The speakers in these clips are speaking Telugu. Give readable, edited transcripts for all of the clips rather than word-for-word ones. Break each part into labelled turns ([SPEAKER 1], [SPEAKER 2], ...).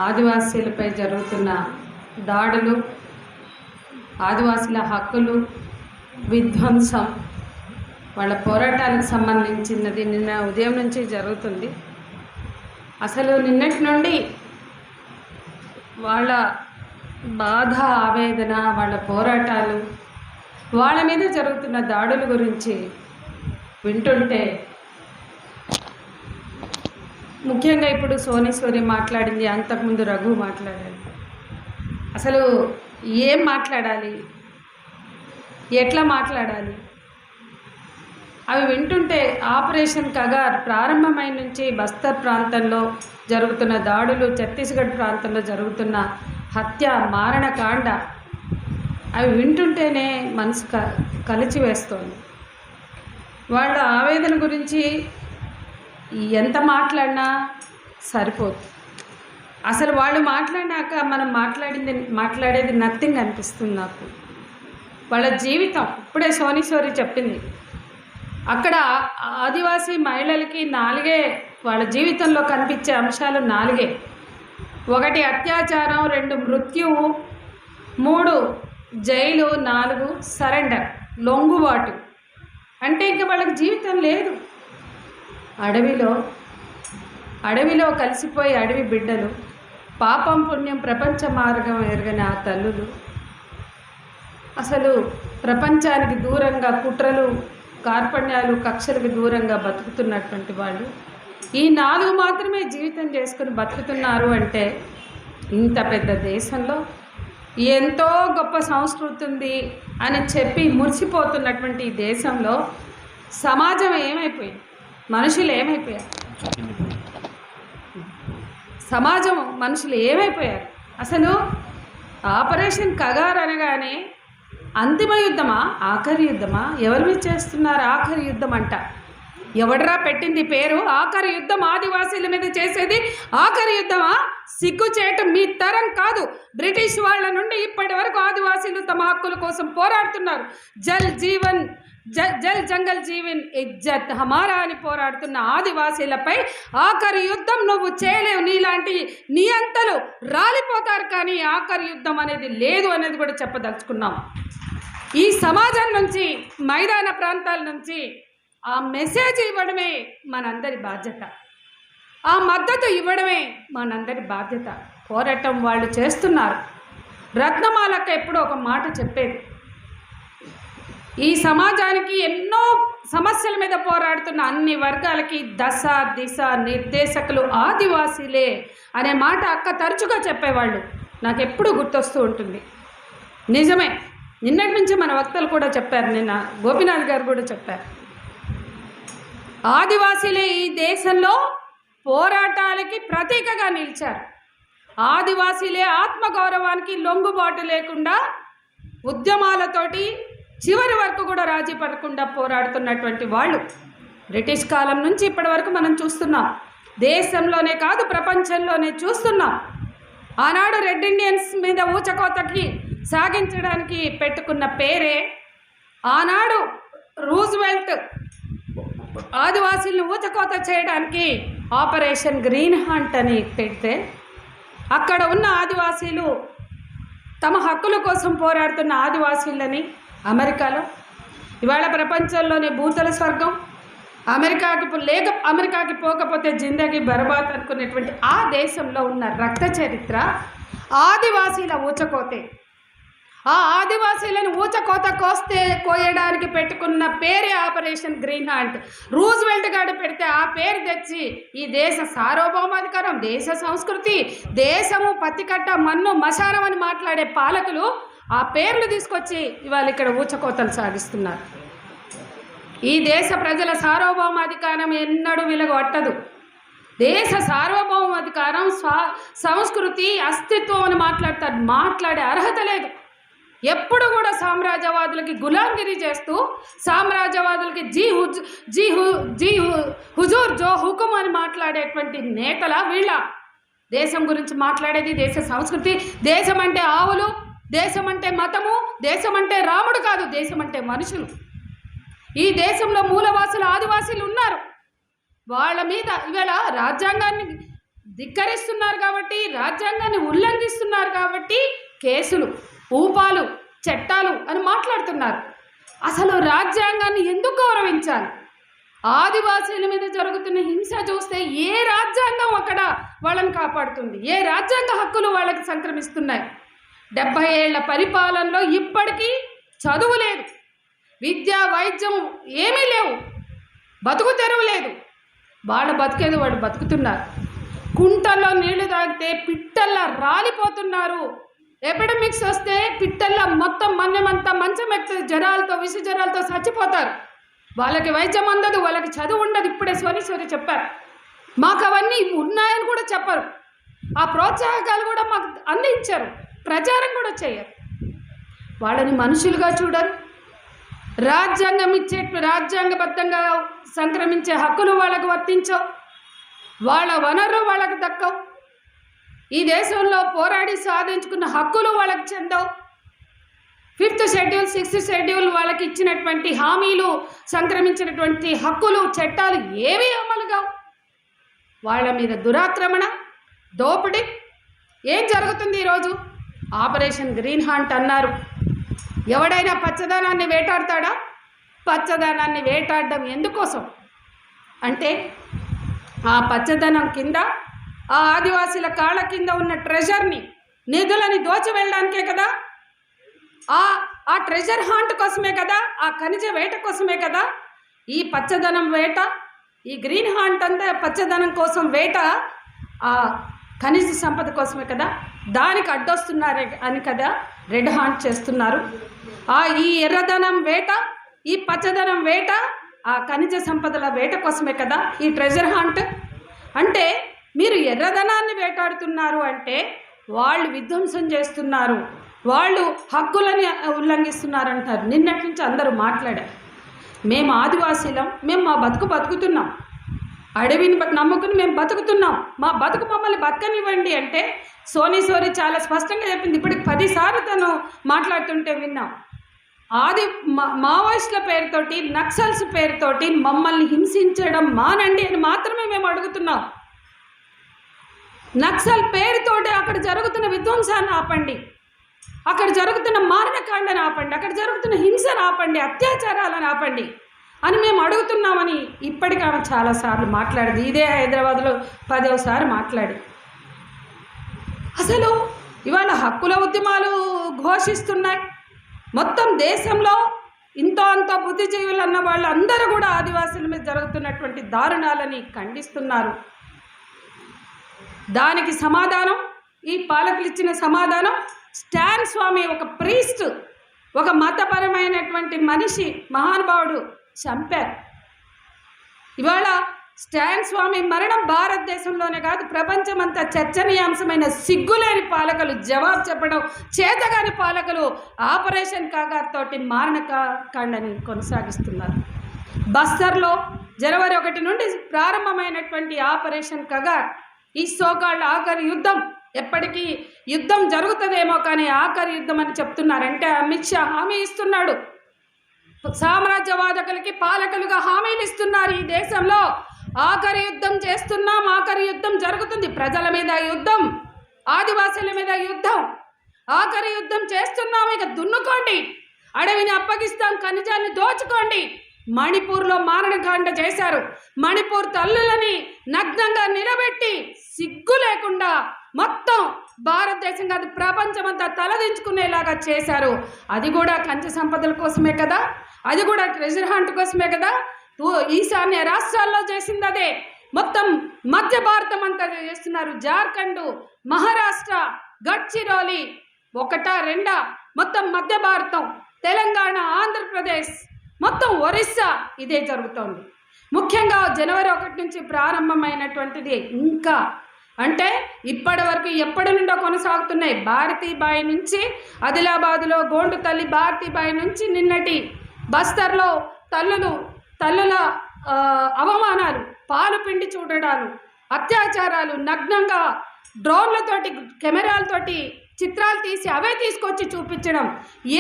[SPEAKER 1] ఆదివాసీలపై జరుగుతున్న దాడులు, ఆదివాసీల హక్కులు, విధ్వంసం, వాళ్ళ పోరాటానికి సంబంధించినది నిన్న ఉదయం నుంచి జరుగుతుంది. అసలు నిన్నటి నుండి వాళ్ళ బాధ, ఆవేదన, వాళ్ళ పోరాటాలు, వాళ్ళ మీద జరుగుతున్న దాడుల గురించి వింటుంటే, ముఖ్యంగా ఇప్పుడు సోనేశ్వరి మాట్లాడింది, అంతకుముందు రఘు మాట్లాడారు. అసలు ఏం మాట్లాడాలి, ఎట్లా మాట్లాడాలి, అవి వింటుంటే ఆపరేషన్ కగార్ ప్రారంభమైన నుంచి బస్తర్ ప్రాంతంలో జరుగుతున్న దాడులు, ఛత్తీస్గఢ్ ప్రాంతంలో జరుగుతున్న హత్య, మారణకాండ, అవి వింటుంటేనే మనసు కలిచివేస్తోంది. వాళ్ళ ఆవేదన గురించి ఎంత మాట్లాడినా సరిపోదు. అసలు వాళ్ళు మాట్లాడినాక మనం మాట్లాడేది నథింగ్ అనిపిస్తుంది నాకు. వాళ్ళ జీవితం ఇప్పుడే సోనేశ్వరి చెప్పింది. అక్కడ ఆదివాసీ మహిళలకి 4 వాళ్ళ జీవితంలో కనిపించే అంశాలు 4. 1 అత్యాచారం, 2 మృత్యువు, 3 జైలు, 4 సరెండర్, లొంగుబాటు. అంటే ఇంకా వాళ్ళకి జీవితం లేదు. అడవిలో కలిసిపోయి అడవి బిడ్డలు, పాపం పుణ్యం ప్రపంచ మార్గం ఎరగని ఆ తల్లులు, అసలు ప్రపంచానికి దూరంగా కుట్రలు, కార్పణ్యాలు, కక్షలకు దూరంగా బతుకుతున్నటువంటి వాళ్ళు ఈ 4 మాత్రమే జీవితం చేసుకుని బతుకుతున్నారు. అంటే ఇంత పెద్ద దేశంలో ఎంతో గొప్ప సంస్కృతి ఉంది అని చెప్పి మురిసిపోతున్నటువంటి ఈ దేశంలో సమాజం ఏమైపోయింది, మనుషులు ఏమైపోయారు, మనుషులు ఏమైపోయారు? అసలు ఆపరేషన్ కగార్ అనగానే అంతిమ యుద్ధమా, ఆఖరి యుద్ధమా? ఎవరి మీద చేస్తున్నారు ఆఖరి యుద్ధం అంట? ఎవడరా పెట్టింది పేరు ఆఖరి యుద్ధం? ఆదివాసీల మీద చేసేది ఆఖరి యుద్ధమా? సిగ్గు చేయటం మీ తరం కాదు. బ్రిటిష్ వాళ్ళ నుండి ఇప్పటి వరకు ఆదివాసీలు తమ హక్కుల కోసం పోరాడుతున్నారు. జల్ జంగల్ జీవన్ ఇజ్జత్ హమారా అని పోరాడుతున్న ఆదివాసీలపై ఆఖరి యుద్ధం నువ్వు చేయలేవు. నీలాంటి నియంతలు రాలిపోతారు, కానీ ఆఖరి యుద్ధం అనేది లేదు అనేది కూడా చెప్పదలుచుకున్నాం. ఈ సమాజం నుంచి, మైదాన ప్రాంతాల నుంచి ఆ మెసేజ్ ఇవ్వడమే మనందరి బాధ్యత. ఆ మద్దతు ఇవ్వడమే మనందరి బాధ్యత. పోరాటం వాళ్ళు చేస్తున్నారు. రత్నమాలక్క ఎప్పుడో ఒక మాట చెప్పేది, ఈ సమాజానికి ఎన్నో సమస్యల మీద పోరాడుతున్న అన్ని వర్గాలకి దశ దిశ నిర్దేశకులు ఆదివాసీలే అనే మాట అక్క తరచుగా చెప్పేవాళ్ళు. నాకు ఎప్పుడు గుర్తొస్తూ ఉంటుంది. నిజమే, నిన్నటి నుంచి మన వక్తలు కూడా చెప్పారు, నిన్న గోపీనాథ్ గారు కూడా చెప్పారు. ఆదివాసీలే ఈ దేశంలో పోరాటాలకి ప్రతీకగా నిలిచారు. ఆదివాసీలే ఆత్మగౌరవానికి లొంగుబాటు లేకుండా ఉద్యమాలతోటి చివరి వరకు కూడా రాజీ పడకుండా పోరాడుతున్నటువంటి వాళ్ళు బ్రిటిష్ కాలం నుంచి ఇప్పటి వరకు మనం చూస్తున్నాం. దేశంలోనే కాదు ప్రపంచంలోనే చూస్తున్నాం. ఆనాడు రెడ్ ఇండియన్స్ మీద ఊచకోతకి సాగించడానికి పెట్టుకున్న పేరే, ఆనాడు రూజ్వెల్ట్ ఆదివాసీలను ఊచకోత చేయడానికి ఆపరేషన్ గ్రీన్ హంట్ అని పెడితే, అక్కడ ఉన్న ఆదివాసీలు తమ హక్కుల కోసం పోరాడుతున్న ఆదివాసీలని అమెరికాలో, ఇవాళ ప్రపంచంలోనే భూతల స్వర్గం, అమెరికాకి పోకపోతే జిందగీ బర్బాద్ అనుకునేటువంటి ఆ దేశంలో ఉన్న రక్త చరిత్ర ఆదివాసీల ఊచకోతే. ఆ ఆదివాసీలను ఊచకోత కోయడానికి పెట్టుకున్న పేరే ఆపరేషన్ గ్రీన్ హంట్. రూజ్వెల్ట్ గారు పెడితే ఆ పేరు తెచ్చి ఈ దేశ సార్వభౌమాధికారం, దేశ సంస్కృతి, దేశము పత్తికట్ట మన్ను మశానం అని మాట్లాడే పాలకులు ఆ పేర్లు తీసుకొచ్చి ఇవాళ ఇక్కడ ఊచకోతలు సాగిస్తున్నారు. ఈ దేశ ప్రజల సార్వభౌమాధికారం ఎన్నడూ విలగొట్టదు. దేశ సార్వభౌమాధికారం, సంస్కృతి, అస్తిత్వం అని మాట్లాడతారు. మాట్లాడే అర్హత లేదు. ఎప్పుడు కూడా సామ్రాజ్యవాదులకి గులాంగిరి చేస్తూ, సామ్రాజ్యవాదులకి జీ హుజూర్ జో హుకుం అని మాట్లాడేటువంటి నేతల వీళ్ళ. దేశం గురించి మాట్లాడేది దేశ సంస్కృతి. దేశం అంటే ఆవులు, దేశం అంటే మతము, దేశం అంటే రాముడు కాదు, దేశం అంటే మనుషులు. ఈ దేశంలో మూలవాసులు ఆదివాసీలు ఉన్నారు. వాళ్ళ మీద ఇవాళ రాజ్యాంగాన్ని ధిక్కరిస్తున్నారు కాబట్టి, రాజ్యాంగాన్ని ఉల్లంఘిస్తున్నారు కాబట్టి కేసులు, ఊపాలు, చట్టాలు అని మాట్లాడుతున్నారు. అసలు రాజ్యాంగాన్ని ఎందుకు గౌరవించాలి? ఆదివాసీల మీద జరుగుతున్న హింస చూస్తే ఏ రాజ్యాంగం అక్కడ వాళ్ళని కాపాడుతుంది? ఏ రాజ్యాంగ హక్కులు వాళ్ళకి సంక్రమిస్తున్నాయి? 70 ఏళ్ల పరిపాలనలో ఇప్పటికీ చదువు లేదు, విద్య, వైద్యం ఏమీ లేవు, బతుకు తెరువు లేదు. వాళ్ళ బతికేది వాళ్ళు బతుకుతున్నారు. కుంటల్లో నీళ్లు తాగితే పిట్టల్లా రాలిపోతున్నారు. ఎపిడమిక్స్ వస్తే పిట్టల్లా మొత్తం మన్యమంతా మంచం ఎక్కుతుంది, జ్వరాలతో, విష జ్వరాలతో చచ్చిపోతారు. వాళ్ళకి వైద్యం అందదు, వాళ్ళకి చదువు ఉండదు. ఇప్పుడే సోని చెప్పారు, మాకు అవన్నీ ఉన్నాయని కూడా చెప్పరు. ఆ ప్రోత్సాహకాలు కూడా మాకు అందించారు, ప్రచారం కూడా చేయరు. వాళ్ళని మనుషులుగా చూడరు. రాజ్యాంగం రాజ్యాంగబద్ధంగా సంక్రమించే హక్కులు వాళ్ళకు వర్తించవు. వాళ్ళ వనరు వాళ్ళకు దక్కవు. ఈ దేశంలో పోరాడి సాధించుకున్న హక్కులు వాళ్ళకి చెందవు. 5th షెడ్యూల్, 6th షెడ్యూల్ వాళ్ళకి ఇచ్చినటువంటి హామీలు, సంక్రమించినటువంటి హక్కులు, చట్టాలు ఏమీ అమలు కావు. వాళ్ళ మీద దురాక్రమణ, దోపిడీ. ఏం జరుగుతుంది ఈరోజు? ఆపరేషన్ గ్రీన్ హంట్ అన్నారు. ఎవడైనా పచ్చదనాన్ని వేటాడతాడా? పచ్చదనాన్ని వేటాడడం ఎందుకోసం అంటే, ఆ పచ్చదనం కింద, ఆ ఆదివాసీల కాళ్ళ కింద ఉన్న ట్రెజర్ని, నిధులని దోచి వెళ్ళడానికే కదా. ఆ ట్రెజర్ హంట్ కోసమే కదా, ఆ ఖనిజ వేట కోసమే కదా ఈ పచ్చదనం వేట. ఈ గ్రీన్ హంట్ అంతా పచ్చదనం కోసం వేట, ఆ ఖనిజ సంపద కోసమే కదా. దానికి అడ్డొస్తున్నారు అని కదా రెడ్ హంట్ చేస్తున్నారు. ఈ ఎర్రదనం వేట, ఈ పచ్చదనం వేట, ఆ ఖనిజ సంపదల వేట కోసమే కదా ఈ ట్రెజర్ హంట్. అంటే మీరు ఎర్రదనాన్ని వేటాడుతున్నారు అంటే వాళ్ళు విధ్వంసం చేస్తున్నారు, వాళ్ళు హక్కులని ఉల్లంఘిస్తున్నారు అంటారు. నిన్నటి నుంచి అందరూ మాట్లాడారు. మేము ఆదివాసీలం, మేము మా బతుకుతున్నాం, అడవిని నమ్ముకుని మేము బతుకుతున్నాం, మా బతుకు మమ్మల్ని బతకనివ్వండి అంటే సోని చాలా స్పష్టంగా చెప్పింది. ఇప్పటికి 10 సార్లు తను మాట్లాడుతుంటే విన్నాం. మావోయిస్టుల పేరుతోటి, నక్సల్స్ పేరుతోటి మమ్మల్ని హింసించడం మానండి అని మాత్రమే మేము అడుగుతున్నాం. నక్సల్ పేరుతోటి అక్కడ జరుగుతున్న విధ్వంసాన్ని ఆపండి, అక్కడ జరుగుతున్న మారణకాండను ఆపండి, అక్కడ జరుగుతున్న హింసను ఆపండి, అత్యాచారాలను ఆపండి అని మేము అడుగుతున్నామని ఇప్పటికీ ఆమె చాలాసార్లు మాట్లాడింది. ఇదే హైదరాబాద్లో 10వసారి మాట్లాడి. అసలు ఇవాళ హక్కుల ఉద్యమాలు ఘోషిస్తున్నాయి. మొత్తం దేశంలో ఇంతో అంతో బుద్ధిజీవులు అన్న వాళ్ళు అందరూ కూడా ఆదివాసుల మీద జరుగుతున్నటువంటి దారుణాలని ఖండిస్తున్నారు. దానికి సమాధానం, ఈ పాలకులు ఇచ్చిన సమాధానం, స్టాన్ స్వామి ఒక ప్రీస్ట్, ఒక మతపరమైనటువంటి మనిషి, మహానుభావుడు చంపారు. ఇవాళ స్టాన్ స్వామి మరణం భారతదేశంలోనే కాదు ప్రపంచమంతా చర్చనీయాంశమైన సిగ్గులేని పాలకులు జవాబు చెప్పడం చేతగాని పాలకులు ఆపరేషన్ కాగార్ తోటి మారణకాండని కొనసాగిస్తున్నారు. బస్తర్లో జనవరి 1 నుండి ప్రారంభమైనటువంటి ఆపరేషన్ కగార్, ఈ సోకాళ్ళ ఆఖరి యుద్ధం, ఎప్పటికీ యుద్ధం జరుగుతుందేమో కానీ ఆఖరి యుద్ధం అని చెప్తున్నారంటే అమిత్ షా హామీ ఇస్తున్నాడు. సామ్రాజ్యవాదకులకి పాలకులుగా హామీలు ఇస్తున్నారు. ఈ దేశంలో ఆఖరి యుద్ధం చేస్తున్నాం, ఆఖరి యుద్ధం జరుగుతుంది, ప్రజల మీద యుద్ధం, ఆదివాసుల మీద యుద్ధం, ఆఖరి యుద్ధం చేస్తున్నాం, ఇక దున్నుకోండి, అడవిని అప్పగిస్తాం, ఖనిజాన్ని దోచుకోండి. మణిపూర్లో మారణకాండ చేశారు. మణిపూర్ తల్లులని నగ్నంగా నిలబెట్టి సిగ్గు లేకుండా మొత్తం భారతదేశం కాదు ప్రపంచమంతా తలదించుకునేలాగా చేశారు. అది కూడా ఖనిజ సంపదల కోసమే కదా, అది కూడా ట్రెజర్ హంట్ కోసమే కదా. ఈశాన్య రాష్ట్రాల్లో చేసింది అదే. మొత్తం మధ్య భారతం అంతా చేస్తున్నారు. జార్ఖండ్, మహారాష్ట్ర, గడ్చిరోలి, 1, 2 మొత్తం మధ్య భారతం, తెలంగాణ, ఆంధ్రప్రదేశ్, మొత్తం ఒరిస్సా ఇదే జరుగుతోంది. ముఖ్యంగా జనవరి 1 నుంచి ప్రారంభమైనటువంటిది ఇంకా అంటే ఇప్పటి వరకు ఎప్పటి నుండో కొనసాగుతున్నాయి. భారతీబాయి నుంచి ఆదిలాబాదులో గోండు తల్లి భారతీబాయి నుంచి నిన్నటి బస్తర్లో తల్లుల అవమానాలు, పాలు పిండి చూడడాలు, అత్యాచారాలు, నగ్నంగా డ్రోన్లతోటి, కెమెరాలతోటి చిత్రాలు తీసి అవే తీసుకొచ్చి చూపించడం.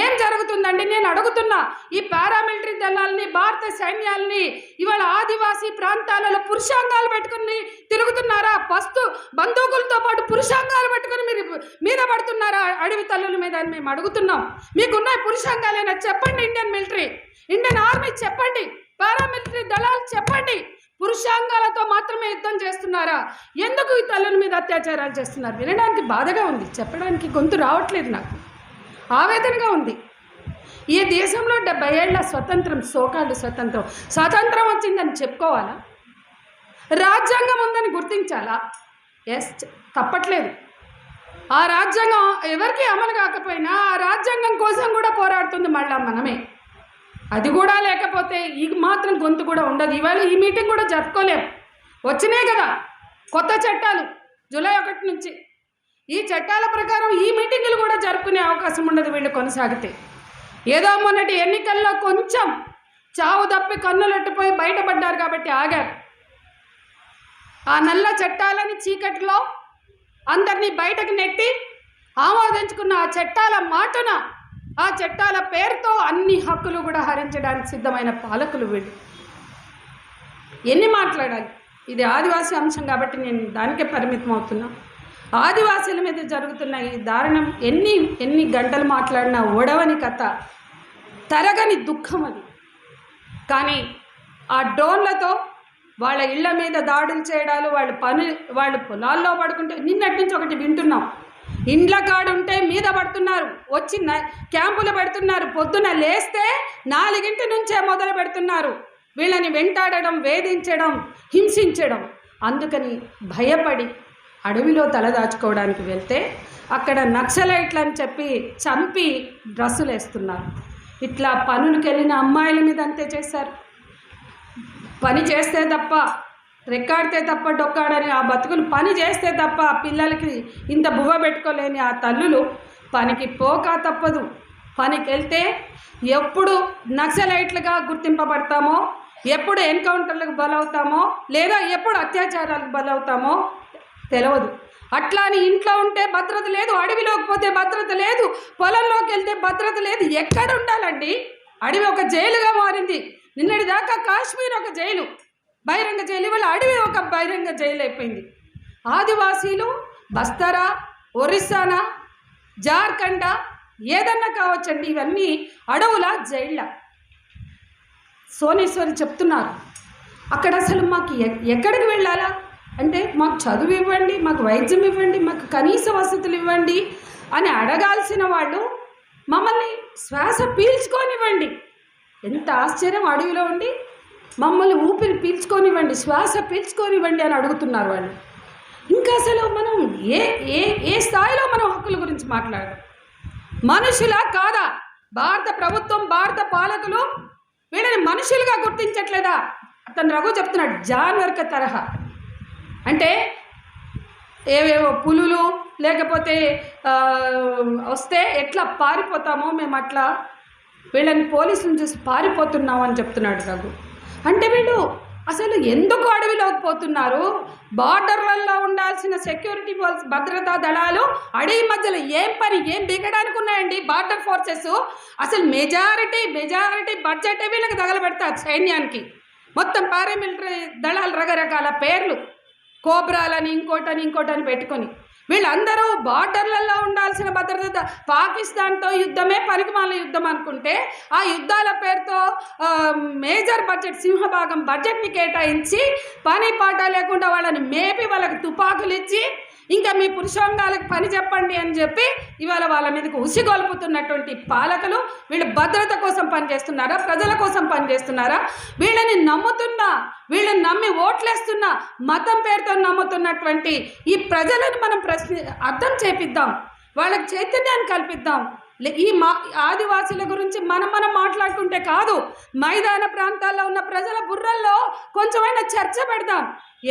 [SPEAKER 1] ఏం జరుగుతుందండి? నేను అడుగుతున్నా. ఈ పారామిలిటరీ దళాలని, భారత సైన్యాలని ఇవాళ ఆదివాసీ ప్రాంతాలలో పురుషాంగాలు పెట్టుకుని తిరుగుతున్నారా? బందూకులతో పాటు పురుషాంగాలు పట్టుకొని మీరు మీద పడుతున్నారా అడవి తల్లుల మీద అని మేము అడుగుతున్నాం. మీకున్న పురుషాంగాలైనా చెప్పండి. ఇండియన్ మిలిటరీ, ఇండియన్ ఆర్మీ చెప్పండి, పారామిలిటరీ దళాలు చెప్పండి. పురుషాంగాలతో మాత్రమే యుద్ధం చేస్తున్నారా? ఎందుకు ఈ తల్లుల మీద అత్యాచారాలు చేస్తున్నారు? వినడానికి బాధగా ఉంది, చెప్పడానికి గొంతు రావట్లేదు, నాకు ఆవేదనగా ఉంది. ఈ దేశంలో 70 ఏళ్ల స్వతంత్రం, సోకాళ్ళు స్వతంత్రం వచ్చిందని చెప్పుకోవాలా? రాజ్యాంగం ఉందని గుర్తించాలా? ఎస్, తప్పట్లేదు. ఆ రాజ్యాంగం ఎవరికి అమలు కాకపోయినా ఆ రాజ్యాంగం కోసం కూడా పోరాడుతుంది మళ్ళా మనమే. అది కూడా లేకపోతే ఈ మాత్రం గొంతు కూడా ఉండదు. ఇవాళ ఈ మీటింగ్ కూడా జరుపుకోలేము. వచ్చినాయి కదా కొత్త చట్టాలు జూలై 1 నుంచి. ఈ చట్టాల ప్రకారం ఈ మీటింగులు కూడా జరుపుకునే అవకాశం ఉండదు వీళ్ళు కొనసాగితే. ఏదో మొన్నటి ఎన్నికల్లో కొంచెం చావు తప్పి కన్నులెట్టిపోయి బయటపడ్డారు కాబట్టి ఆగారు. ఆ నల్ల చట్టాలని చీకటిలో అందరినీ బయటకు నెట్టి ఆమోదించుకున్న ఆ చట్టాల మాటున, ఆ చట్టాల పేరుతో అన్ని హక్కులు కూడా హరించడానికి సిద్ధమైన పాలకులు వీళ్ళు. ఎన్ని మాట్లాడాలి? ఇది ఆదివాసీ అంశం కాబట్టి నేను దానికే పరిమితం అవుతున్నా. ఆదివాసీల మీద జరుగుతున్న ఈ దారుణం ఎన్ని గంటలు మాట్లాడినా ఓడవని కథ, తరగని దుఃఖం అది. కానీ ఆ డ్రోన్లతో వాళ్ళ ఇళ్ల మీద దాడులు చేయడాలు, వాళ్ళు పొలాల్లో పడుకుంటే నిన్నటి నుంచి ఒకటి వింటున్నాం. ఇండ్ల కాడుంటే మీద పడుతున్నారు, వచ్చి క్యాంపులు పెడుతున్నారు. పొద్దున లేస్తే 4 నుంచే మొదలు పెడుతున్నారు వీళ్ళని వెంటాడడం, వేధించడం, హింసించడం. అందుకని భయపడి అడవిలో తలదాచుకోవడానికి వెళ్తే అక్కడ నక్సలైట్లు అని చెప్పి చంపి డ్రస్సులు వేస్తున్నారు. ఇట్లా పనులకు వెళ్ళిన అమ్మాయిల మీద అంతే చేశారు. పని చేస్తే తప్ప, రెక్కాడితే తప్ప డొక్కాడని ఆ బతుకులు పని చేస్తే తప్ప పిల్లలకి ఇంత బువ్వ పెట్టుకోలేని ఆ తల్లులు పనికి పోక తప్పదు. పనికి వెళ్తే ఎప్పుడు నక్సలైట్లుగా గుర్తింపబడతామో, ఎప్పుడు ఎన్కౌంటర్లకు బలవుతామో, లేదా ఎప్పుడు అత్యాచారాలకు బలవుతామో తెలియదు. అట్లా అని ఇంట్లో ఉంటే భద్రత లేదు, అడవిలోకి పోతే భద్రత లేదు, పొలంలోకి వెళ్తే భద్రత లేదు. ఎక్కడ ఉండాలండి? అడవి ఒక జైలుగా మారింది. నిన్నటి దాకా కాశ్మీర్ ఒక జైలు, బహిరంగ జైలు, ఇవాళ అడవి ఒక బహిరంగ జైలు అయిపోయింది. ఆదివాసీలు బస్తరా, ఒరిస్సానా, జార్ఖండా ఏదన్నా కావచ్చండి, ఇవన్నీ అడవుల జైళ్ళ. సోనేశ్వరి చెప్తున్నారు అక్కడ అసలు మాకు ఎక్కడికి వెళ్ళాలా అంటే, మాకు చదువు ఇవ్వండి, మాకు వైద్యం ఇవ్వండి, మాకు కనీస వసతులు ఇవ్వండి అని అడగాల్సిన వాళ్ళు మమ్మల్ని శ్వాస పీల్చుకోనివ్వండి. ఎంత ఆశ్చర్యం! అడవిలో ఉండి మమ్మల్ని ఊపిరి పీల్చుకోనివ్వండి, శ్వాస పీల్చుకోనివ్వండి అని అడుగుతున్నారు వాళ్ళు. ఇంకా అసలు మనం ఏ స్థాయిలో మనం హక్కుల గురించి మాట్లాడడం? మనుషులా కాదా? భారత ప్రభుత్వం, భారత పాలకులు వీళ్ళని మనుషులుగా గుర్తించట్లేదా? అతను రఘు చెప్తున్నాడు, జాన్వర్క తరహా. అంటే ఏవేవో పులులు లేకపోతే వస్తే ఎట్లా పారిపోతామో మేము అట్లా వీళ్ళని పోలీసులను చూసి పారిపోతున్నాం అని చెప్తున్నాడు రఘు. అంటే వీళ్ళు అసలు ఎందుకు అడవిలోకి పోతున్నారు? బార్డర్లలో ఉండాల్సిన సెక్యూరిటీ ఫోర్స్, భద్రతా దళాలు అడవి మధ్యలో ఏం పని, ఏం దిగడానికి ఉన్నాయండి? బార్డర్ ఫోర్సెస్ అసలు మెజారిటీ బడ్జెట్ వీళ్ళకి తగలబెడతారు సైన్యానికి. మొత్తం పారామిలిటరీ దళాలు రకరకాల పేర్లు, కోబ్రాలని ఇంకోటని పెట్టుకొని వీళ్ళందరూ బార్డర్లలో ఉండాల్సిన భద్రత. పాకిస్తాన్తో యుద్ధమే పనికిమాల యుద్ధం అనుకుంటే ఆ యుద్ధాల పేరుతో మేజర్ బడ్జెట్, సింహభాగం బడ్జెట్ని కేటాయించి పని పాట లేకుండా వాళ్ళని మేపి వాళ్ళకి తుపాకులు ఇచ్చి ఇంకా మీ పురుషాంగాలకు పని చెప్పండి అని చెప్పి ఇవాళ వాళ్ళ మీదకి ఉసిగొల్పుతున్నటువంటి పాలకులు వీళ్ళు భద్రత కోసం పనిచేస్తున్నారా? ప్రజల కోసం పనిచేస్తున్నారా? వీళ్ళని నమ్మి ఓట్లేస్తున్నా, మతం పేరుతో నమ్ముతున్నటువంటి ఈ ప్రజలను మనం అర్థం చేపిద్దాం, వాళ్ళకి చైతన్యాన్ని కల్పిద్దాం. ఈ ఆదివాసుల గురించి మనం మాట్లాడుకుంటే కాదు, మైదాన ప్రాంతాల్లో ఉన్న ప్రజల బుర్రల్లో కొంచెమైనా చర్చ పెడదాం.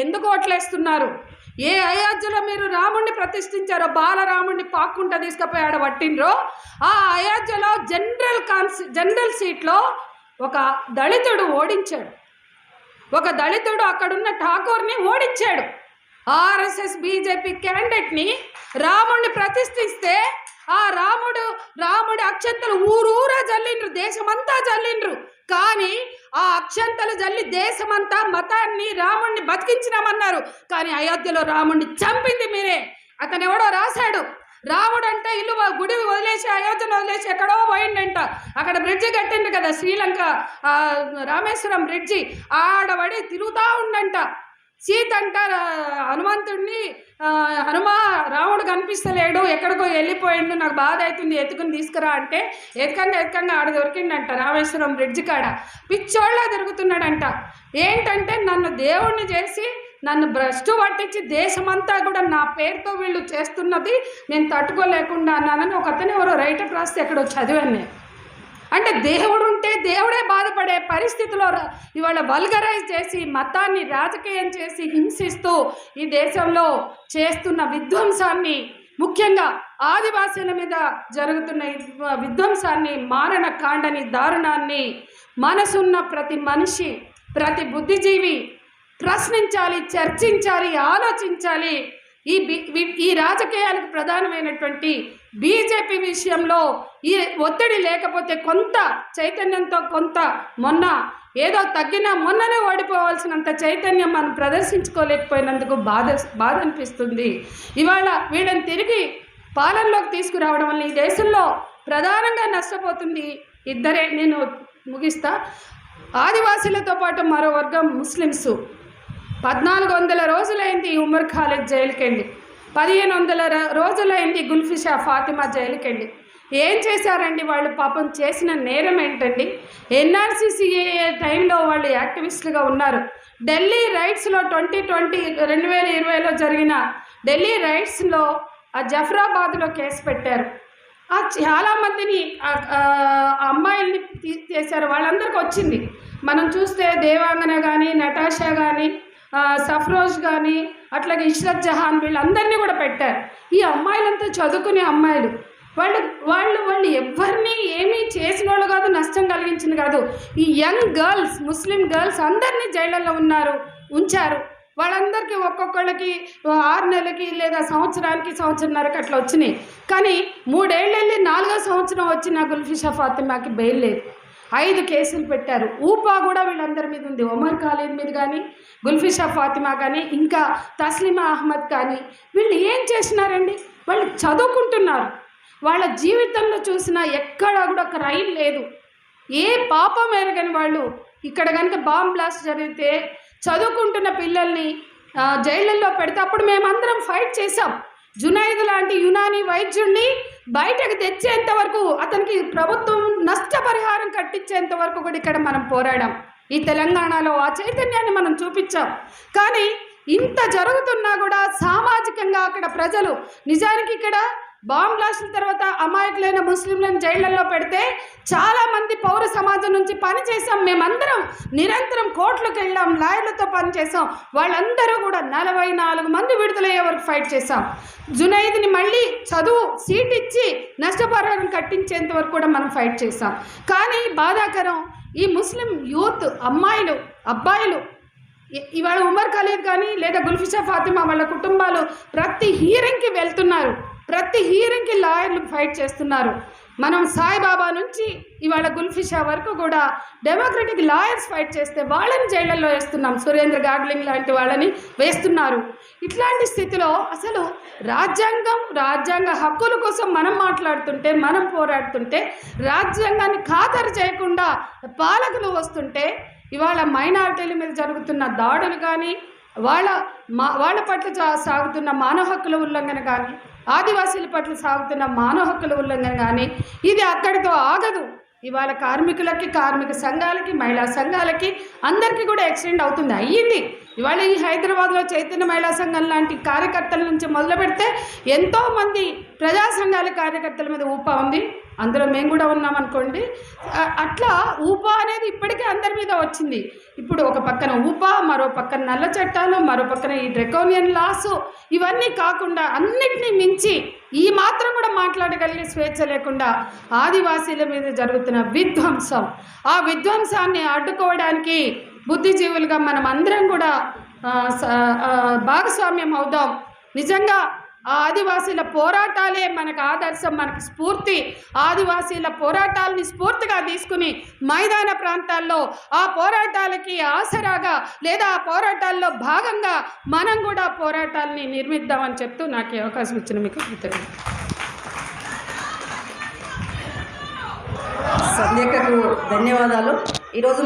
[SPEAKER 1] ఎందుకు ఓట్లేస్తున్నారు? ఏ అయోధ్యలో మీరు రాముడిని ప్రతిష్ఠించారో, బాలరాముడిని పాక్కుంటా తీసుకుపోయి ఆడ పట్టిండ్రో, ఆ అయోధ్యలో జనరల్ సీట్లో ఒక దళితుడు ఓడించాడు. ఒక దళితుడు అక్కడున్న ఠాకూర్ని ఓడించాడు. ఆర్ఎస్ఎస్ బీజేపీ క్యాండిడేట్ని రాముడిని ప్రతిష్ఠిస్తే ఆ రాముడి అక్షంతలు ఊరూరా జల్లిండ్రు, దేశమంతా జల్లిండ్రు. కానీ ఆ అక్షంతలు జల్లి దేశమంతా మతాన్ని రాముడిని బతికించినామన్నారు. కానీ అయోధ్యలో రాముడిని చంపింది మీరే. అతను ఎవడో రాశాడు, రాముడు అంటే ఇల్లు గుడి వదిలేసి అయోధ్యను వదిలేసి ఎక్కడో పోయిండంట. అక్కడ బ్రిడ్జి కట్టిండు కదా, శ్రీలంక రామేశ్వరం బ్రిడ్జి, ఆడబడి తిరుగుతూ ఉండంట. సీత అంట హనుమంతుడిని, రాముడు కనిపిస్తలేడు, ఎక్కడికో వెళ్ళిపోయిండు, నాకు బాధ అవుతుంది, ఎత్తుకుని తీసుకురా అంటే ఎత్కంగా ఆడ దొరికిండంట రామేశ్వరం బ్రిడ్జి కాడ. పిచ్చోళ్ళ తిరుగుతున్నాడంట. ఏంటంటే నన్ను దేవుణ్ణి చేసి నన్ను భ్రష్టు పట్టించి దేశమంతా కూడా నా పేరుతో వీళ్ళు చేస్తున్నది నేను తట్టుకోలేకుండా అన్నానని ఒక అతను ఎవరో రైటర్ రాస్తే ఎక్కడో చదివాను నేను. అంటే దేవుడు ఉంటే దేవుడే బాధపడే పరిస్థితిలో ఇవాళ వల్గరైజ్ చేసి మతాన్ని రాజకీయం చేసి హింసిస్తూ ఈ దేశంలో చేస్తున్న విధ్వంసాన్ని, ముఖ్యంగా ఆదివాసీల మీద జరుగుతున్న విధ్వంసాన్ని, మారణ కాండని, దారుణాన్ని మనసున్న ప్రతి మనిషి, ప్రతి బుద్ధిజీవి ప్రశ్నించాలి, చర్చించాలి, ఆలోచించాలి. ఈ రాజకీయాలకు ప్రధానమైనటువంటి బీజేపీ విషయంలో ఈ ఒత్తిడి లేకపోతే కొంత చైతన్యంతో, కొంత మొన్న ఏదో తగ్గినా మొన్ననే ఓడిపోవాల్సినంత చైతన్యం మనం ప్రదర్శించుకోలేకపోయినందుకు బాధ అనిపిస్తుంది. ఇవాళ వీళ్ళని తిరిగి పాలనలోకి తీసుకురావడం వల్ల ఈ దేశంలో ప్రధానంగా నష్టపోతుంది ఇద్దరే. నేను ముగిస్తా. ఆదివాసీలతో పాటు మరో వర్గం ముస్లిమ్స్. 1400 రోజులైంది ఉమర్ ఖాలిద్ జైలుకెళ్ళి, 1500 రోజులైంది గుల్ఫిషా ఫాతిమా జైలుకెళ్ళి. ఏం చేశారండి వాళ్ళు? పాపం చేసిన నేరం ఏంటండి? ఎన్ఆర్సీసీఏ టైంలో వాళ్ళు యాక్టివిస్టులుగా ఉన్నారు. ఢిల్లీ రైట్స్లో 2020లో జరిగిన ఢిల్లీ రైట్స్లో ఆ జఫ్రాబాద్లో కేసు పెట్టారు. చాలామందిని అమ్మాయిల్ని చేశారు. వాళ్ళందరికీ వచ్చింది. మనం చూస్తే దేవాంగన కానీ, నటాషా కానీ, సఫ్రోజ్ కానీ, అట్లాగే ఇష్రత్ జహాన్, వీళ్ళందరినీ కూడా పెట్టారు. ఈ అమ్మాయిలంతా చదువుకునే అమ్మాయిలు. వాళ్ళు ఎవరిని ఏమీ చేసిన వాళ్ళు కాదు, నష్టం కలిగించింది కాదు. ఈ యంగ్ గర్ల్స్, ముస్లిం గర్ల్స్ అందరినీ జైళ్ళల్లో ఉంచారు. వాళ్ళందరికీ ఒక్కొక్కళ్ళకి 6 నెలలకి లేదా సంవత్సరానికి, సంవత్సరంన్నరకి అట్లా వచ్చినాయి. కానీ 3 ఏళ్ళు వెళ్ళి 4వ సంవత్సరం వచ్చిన గుల్ఫిషా ఫాతిమాకి బెయిల్ లేదు. 5 కేసులు పెట్టారు. ఊపా కూడా వీళ్ళందరి మీద ఉంది. ఉమర్ ఖాలిద్ మీద కానీ, గుల్ఫిషా ఫాతిమా కానీ, ఇంకా తస్లిమా అహ్మద్ కానీ. వీళ్ళు ఏం చేసినారండి? వాళ్ళు చదువుకుంటున్నారు. వాళ్ళ జీవితంలో చూసినా ఎక్కడా కూడా క్రైమ్ లేదు. ఏ పాపం ఎరగని వాళ్ళు ఇక్కడ కనుక బాంబ్ బ్లాస్ట్ జరిగితే చదువుకుంటున్న పిల్లల్ని జైళ్ళల్లో పెడితే అప్పుడు మేమందరం ఫైట్ చేసాం. జునైద్ లాంటి యునానీ వైద్యుడిని బయటకు తెచ్చేంత వరకు, అతనికి ప్రభుత్వం నష్టపరిహారం కట్టించేంత వరకు కూడా ఇక్కడ మనం పోరాడాం. ఈ తెలంగాణలో ఆ చైతన్యాన్ని మనం చూపించాం. కానీ ఇంత జరుగుతున్నా కూడా సామాజికంగా అక్కడ ప్రజలు, నిజానికి ఇక్కడ బాంబ్ బ్లాస్ట్ల తర్వాత అమాయకులైన ముస్లింలను జైళ్లలో పెడితే చాలామంది పౌర సమాజం నుంచి పనిచేసాం. మేమందరం నిరంతరం కోర్టులకు వెళ్ళాం, లాయర్లతో పనిచేసాం. వాళ్ళందరూ కూడా 44 మంది విడుదలయ్యే వరకు ఫైట్ చేసాం. జునైద్ని మళ్ళీ చదువు సీట్ ఇచ్చి నష్టపరిహారం కట్టించేంత వరకు కూడా మనం ఫైట్ చేసాం. కానీ బాధాకరం, ఈ ముస్లిం యూత్, అమ్మాయిలు, అబ్బాయిలు ఇవాళ ఉమర్ ఖాలిద్ కానీ లేదా గుల్ఫిషా ఫాతిమా వాళ్ళ కుటుంబాలు ప్రతి హీరింగ్కి వెళ్తున్నారు. ప్రతి హీరింగ్కి లాయర్లు ఫైట్ చేస్తున్నారు. మనం సాయిబాబా నుంచి ఇవాళ గుల్ఫిషా వరకు కూడా డెమోక్రటిక్ లాయర్స్ ఫైట్ చేస్తే వాళ్ళని జైళ్ళల్లో వేస్తున్నాం. సురేంద్ర గాగ్లింగ్ లాంటి వాళ్ళని వేస్తున్నారు. ఇట్లాంటి స్థితిలో అసలు రాజ్యాంగ హక్కుల కోసం మనం మాట్లాడుతుంటే, మనం పోరాడుతుంటే, రాజ్యాంగాన్ని ఖాతరు చేయకుండా పాలకులు వస్తుంటే, ఇవాళ మైనారిటీల మీద జరుగుతున్న దాడులు కానీ, వాళ్ళ పట్ల సాగుతున్న మానవ హక్కుల ఉల్లంఘన కానీ, ఆదివాసీల పట్ల సాగుతున్న మానవ హక్కుల ఉల్లంఘన కానీ ఇది అక్కడితో ఆగదు. ఇవాళ కార్మికులకి, కార్మిక సంఘాలకి, మహిళా సంఘాలకి అందరికీ కూడా ఎక్స్టెండ్ అవుతుంది, అయ్యింది. ఇవాళ ఈ హైదరాబాద్లో చైతన్య మహిళా సంఘం లాంటి కార్యకర్తల నుంచి మొదలు పెడితే ఎంతోమంది ప్రజా సంఘాల కార్యకర్తల మీద ఊపా ఉంది. అందులో మేము కూడా ఉన్నామనుకోండి. అట్లా ఊపా అనేది ఇప్పటికే అందరి మీద వచ్చింది. ఇప్పుడు ఒక పక్కన ఊపా, మరో పక్కన నల్ల చట్టాలు, మరో పక్కన ఈ డ్రెకోనియన్ లాసు, ఇవన్నీ కాకుండా అన్నిటినీ మించి ఈ మాత్రం కూడా మాట్లాడగలిగే స్వేచ్ఛ లేకుండా ఆదివాసీల మీద జరుగుతున్న విధ్వంసం, ఆ విధ్వంసాన్ని అడ్డుకోవడానికి బుద్ధిజీవులుగా మనం అందరం కూడా భాగస్వామ్యం అవుదాం. నిజంగా ఆ ఆదివాసీల పోరాటాలే మనకు ఆదర్శం, మనకు స్ఫూర్తి. ఆదివాసీల పోరాటాలని స్ఫూర్తిగా తీసుకుని మైదాన ప్రాంతాల్లో ఆ పోరాటాలకి ఆసరాగా లేదా ఆ పోరాటాల్లో భాగంగా మనం కూడా పోరాటాలని నిర్మిద్దామని చెప్తూ నాకు ఈ అవకాశం ఇచ్చిన మీకు కృతజ్ఞతలు.
[SPEAKER 2] సంధ్యక్కకు ధన్యవాదాలు. ఈరోజు